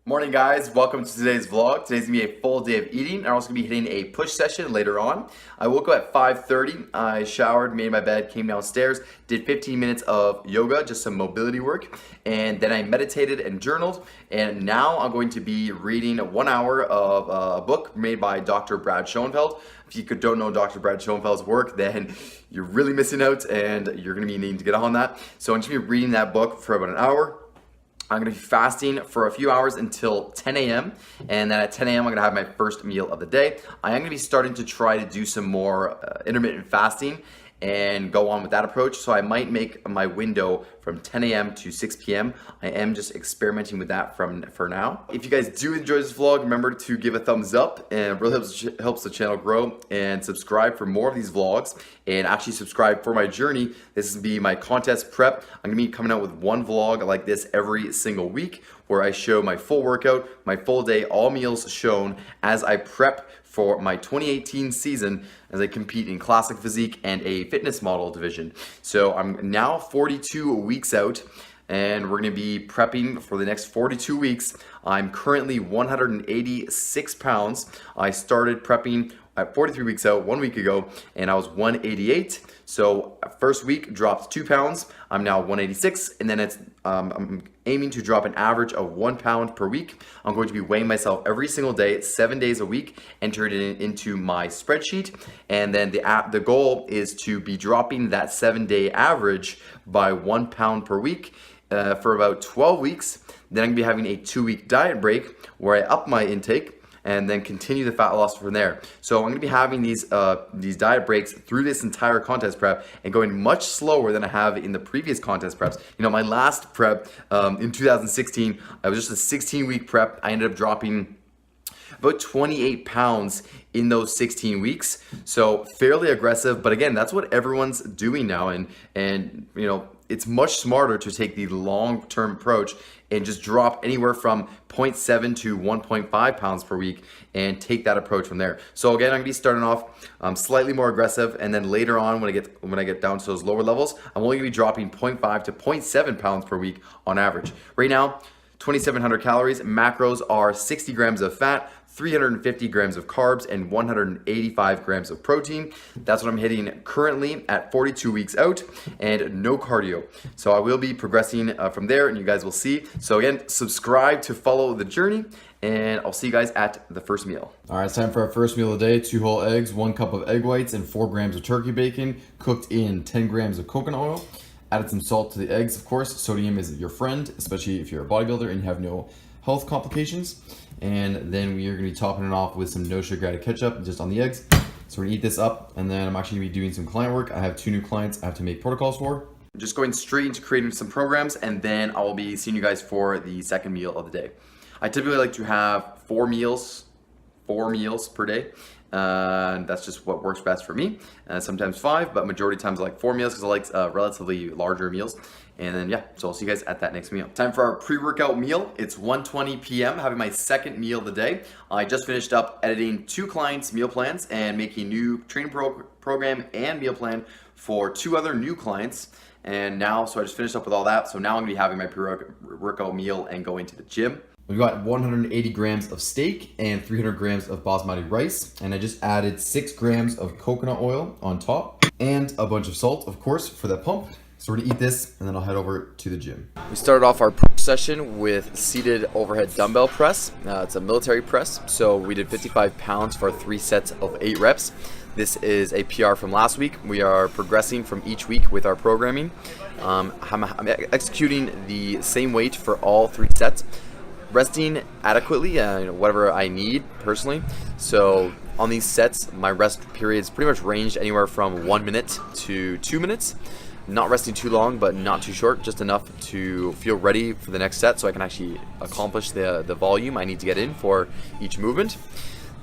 Morning guys, welcome to today's vlog. Today's gonna be a full day of eating. I'm also gonna be hitting a push session later on. I woke up at 5:30, I showered, made my bed, came downstairs, did 15 minutes of yoga, just some mobility work, and then I meditated and journaled, and now I'm going to be reading 1 hour of a book made by Dr. Brad Schoenfeld. If you don't know Dr. Brad Schoenfeld's work, then you're really missing out and you're gonna be needing to get on that. So I'm just gonna be reading that book for about an hour. I'm gonna be fasting for a few hours until 10 a.m. and then at 10 a.m. I'm gonna have my first meal of the day. I am gonna be starting to try to do some more intermittent fasting and go on with that approach. So I might make my window from 10 a.m. to 6 p.m. I am just experimenting with that for now. If you guys do enjoy this vlog, remember to give a thumbs up, and it really helps the channel grow, and subscribe for more of these vlogs, and actually subscribe for my journey. This will be my contest prep. I'm gonna be coming out with one vlog like this every single week where I show my full workout, my full day, all meals shown as I prep for my 2018 season as I compete in classic physique and a fitness model division. So I'm now 42 weeks out and we're gonna be prepping for the next 42 weeks. I'm currently 186 pounds. I started prepping at 43 weeks out 1 week ago and I was 188. So first week dropped 2 pounds. I'm now 186 and then I'm aiming to drop an average of 1 pound per week. I'm going to be weighing myself every single day, 7 days a week, enter it into my spreadsheet. And then the goal is to be dropping that 7-day average by 1 pound per week for about 12 weeks. Then I'm gonna be having a 2-week diet break where I up my intake and then continue the fat loss from there. So I'm gonna be having these diet breaks through this entire contest prep and going much slower than I have in the previous contest preps. You know, my last prep in 2016, I was just a 16-week prep. I ended up dropping about 28 pounds in those 16 weeks. So fairly aggressive, but again, that's what everyone's doing now. And you know, it's much smarter to take the long-term approach and just drop anywhere from 0.7 to 1.5 pounds per week and take that approach from there. So again, I'm gonna be starting off slightly more aggressive, and then later on when I get down to those lower levels, I'm only gonna be dropping 0.5 to 0.7 pounds per week on average. Right now, 2,700 calories, macros are 60 grams of fat, 350 grams of carbs, and 185 grams of protein. That's what I'm hitting currently at 42 weeks out, and no cardio. So I will be progressing from there, and you guys will see. So again, subscribe to follow the journey, and I'll see you guys at the first meal. All right, it's time for our first meal of the day. 2 whole eggs, 1 cup of egg whites, and 4 grams of turkey bacon, cooked in 10 grams of coconut oil. Added some salt to the eggs, of course. Sodium is your friend, especially if you're a bodybuilder and you have no health complications. And then we are gonna be topping it off with some no sugar added ketchup just on the eggs. So we're gonna eat this up, and then I'm actually gonna be doing some client work. I have 2 new clients I have to make protocols for. Just going straight into creating some programs, and then I will be seeing you guys for the second meal of the day. I typically like to have 4 meals per day. That's just what works best for me. Sometimes 5, but majority of times I like 4 meals because I like relatively larger meals. And then yeah, so I'll see you guys at that next meal. Time for our pre-workout meal. It's 1:20 p.m. having my second meal of the day. I just finished up editing 2 clients' meal plans and making new training program and meal plan for 2 other new clients. And now, so I just finished up with all that. So now I'm gonna be having my pre-workout meal and going to the gym. We've got 180 grams of steak and 300 grams of basmati rice. And I just added 6 grams of coconut oil on top and a bunch of salt, of course, for that pump. So we're gonna eat this and then I'll head over to the gym. We started off our prep session with seated overhead dumbbell press. It's a military press. So we did 55 pounds for 3 sets of 8 reps. This is a PR from last week. We are progressing from each week with our programming. I'm executing the same weight for all 3 sets. Resting adequately, whatever I need personally. So on these sets, my rest periods pretty much ranged anywhere from 1 minute to 2 minutes. Not resting too long, but not too short, just enough to feel ready for the next set so I can actually accomplish the volume I need to get in for each movement.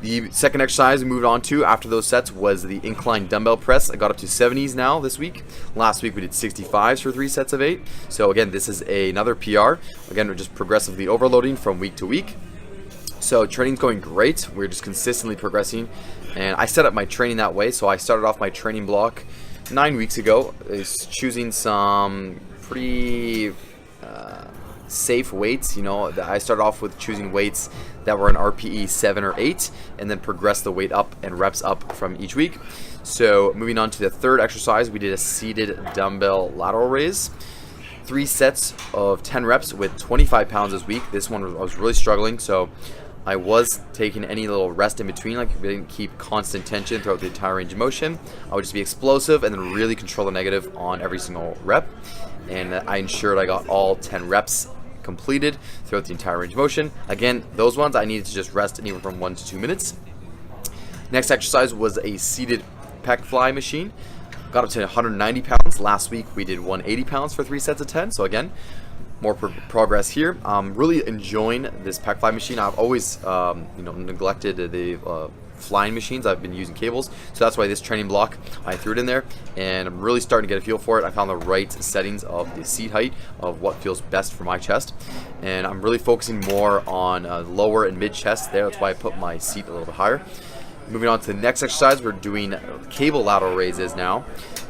The second exercise we moved on to after those sets was the incline dumbbell press. I got up to 70s now this week. Last week we did 65s for 3 sets of 8. So again, this is another PR. Again, we're just progressively overloading from week to week. So training's going great. We're just consistently progressing. And I set up my training that way. So I started off my training block 9 weeks ago, is choosing some pretty safe weights. You know, I started off with choosing weights that were an RPE 7 or 8, and then progressed the weight up and reps up from each week. So moving on to the third exercise, we did a seated dumbbell lateral raise. 3 sets of 10 reps with 25 pounds this week. This one I was really struggling, so I was taking any little rest in between, like if I didn't keep constant tension throughout the entire range of motion, I would just be explosive and then really control the negative on every single rep. And I ensured I got all 10 reps completed throughout the entire range of motion. Again, those ones I needed to just rest anywhere from 1 to 2 minutes. Next exercise was a seated pec fly machine. Got up to 190 pounds. Last week we did 180 pounds for 3 sets of 10. So again, more progress here. I'm really enjoying this pec fly machine. I've always neglected the flying machines. I've been using cables, so that's why this training block I threw it in there, and I'm really starting to get a feel for it. I found the right settings of the seat height of what feels best for my chest, and I'm really focusing more on lower and mid chest there. That's why I put my seat a little bit higher. Moving on to the next exercise, we're doing cable lateral raises now.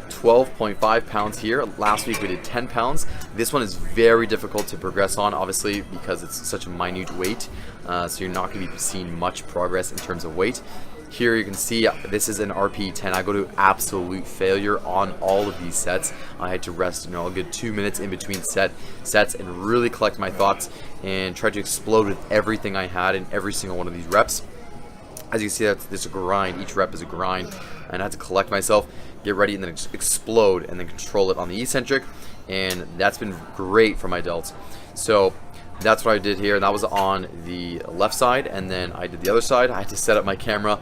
12.5 pounds here. Last week we did 10 pounds. This one is very difficult to progress on, obviously, because it's such a minute weight. So you're not going to be seeing much progress in terms of weight. Here you can see this is an RPE 10. I go to absolute failure on all of these sets. I had to rest, a good 2 minutes in between sets and really collect my thoughts and try to explode with everything I had in every single one of these reps. As you can see, this is a grind. Each rep is a grind, and I had to collect myself, get ready, and then explode, and then control it on the eccentric, and that's been great for my delts. So that's what I did here, and that was on the left side, and then I did the other side. I had to set up my camera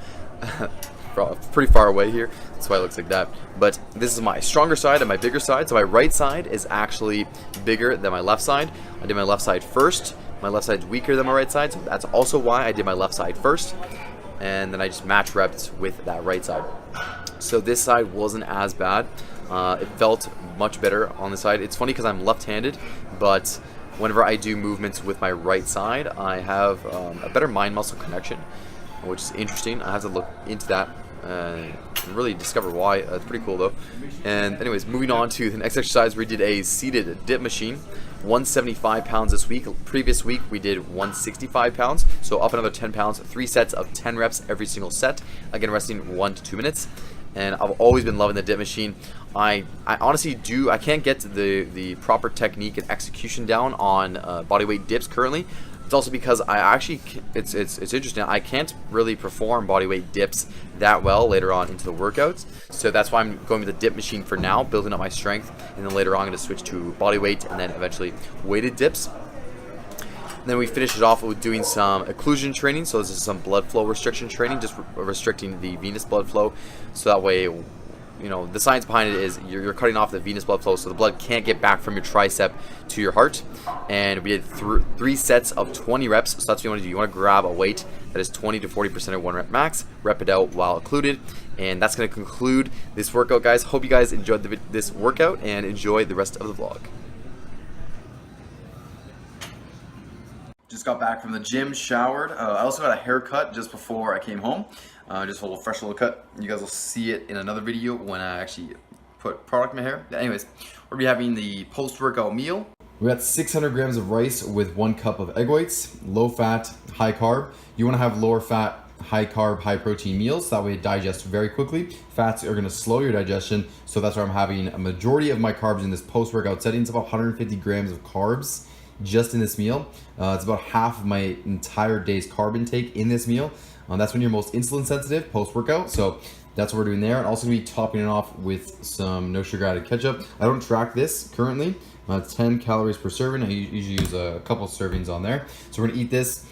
pretty far away here, that's why it looks like that. But this is my stronger side and my bigger side. So my right side is actually bigger than my left side. I did my left side first. My left side's weaker than my right side, so that's also why I did my left side first. And then I just match reps with that right side. So this side wasn't as bad. It felt much better on the side. It's funny because I'm left-handed, but whenever I do movements with my right side, I have a better mind-muscle connection, which is interesting. I have to look into that and really discover why. It's pretty cool though. And anyways, moving on to the next exercise, we did a seated dip machine. 175 pounds this week. Previous week we did 165 pounds, so up another 10 pounds. 3 sets of 10 reps every single set. Again, resting 1 to 2 minutes. And I've always been loving the dip machine. I honestly I can't get the proper technique and execution down on bodyweight dips currently. It's also because it's interesting. I can't really perform bodyweight dips that well later on into the workouts. So that's why I'm going with the dip machine for now, building up my strength, and then later on I'm going to switch to bodyweight and then eventually weighted dips. And then we finish it off with doing some occlusion training. So this is some blood flow restriction training, just restricting the venous blood flow. So that way, the science behind it is you're cutting off the venous blood flow so the blood can't get back from your tricep to your heart. And we did 3 sets of 20 reps. So that's what you want to do. You want to grab a weight that is 20 to 40% of 1 rep max, rep it out while occluded. And that's going to conclude this workout, guys. Hope you guys enjoyed this workout and enjoy the rest of the vlog. Just got back from the gym, showered. I also got a haircut just before I came home. Just a little fresh little cut. You guys will see it in another video when I actually put product in my hair. But anyways, we'll be having the post-workout meal. We got 600 grams of rice with 1 cup of egg whites, low fat, high carb. You want to have lower fat, high carb, high protein meals. That way it digests very quickly. Fats are going to slow your digestion. So that's why I'm having a majority of my carbs in this post-workout setting. It's about 150 grams of carbs just in this meal. It's about half of my entire day's carb intake in this meal. That's when you're most insulin sensitive post-workout. So that's what we're doing there. And also gonna be topping it off with some no sugar added ketchup. I don't track this currently. It's 10 calories per serving. I usually use a couple servings on there. So we're gonna eat this,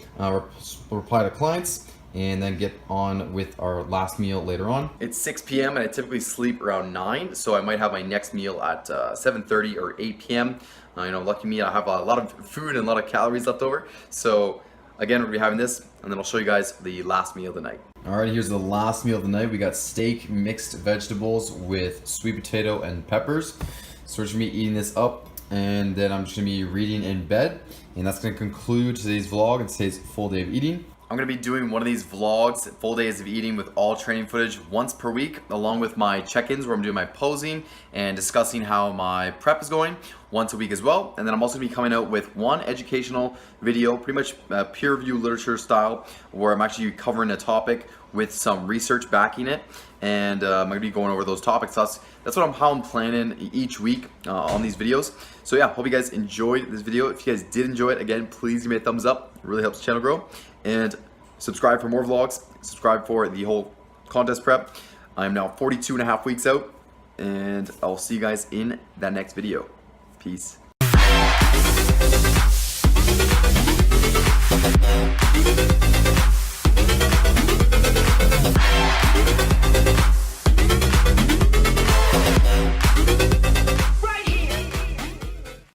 reply to clients, and then get on with our last meal later on. It's 6 p.m. and I typically sleep around 9, so I might have my next meal at 7:30 or 8 p.m. Lucky me, I have a lot of food and a lot of calories left over. So again, we'll be having this, and then I'll show you guys the last meal of the night. All right, here's the last meal of the night. We got steak, mixed vegetables with sweet potato and peppers. So we're just gonna be eating this up, and then I'm just gonna be reading in bed, and that's gonna conclude today's vlog and today's full day of eating. I'm gonna be doing one of these vlogs, full days of eating with all training footage once per week, along with my check-ins where I'm doing my posing and discussing how my prep is going. once a week as well. And then I'm also gonna be coming out with one educational video, pretty much peer review literature style, where I'm actually covering a topic with some research backing it, and I'm gonna be going over those topics. That's how I'm planning each week on these videos. So yeah, hope you guys enjoyed this video. If you guys did enjoy it, again, please give me a thumbs up. It really helps the channel grow. And subscribe for more vlogs. Subscribe for the whole contest prep. I'm now 42.5 weeks out, and I'll see you guys in that next video. Peace.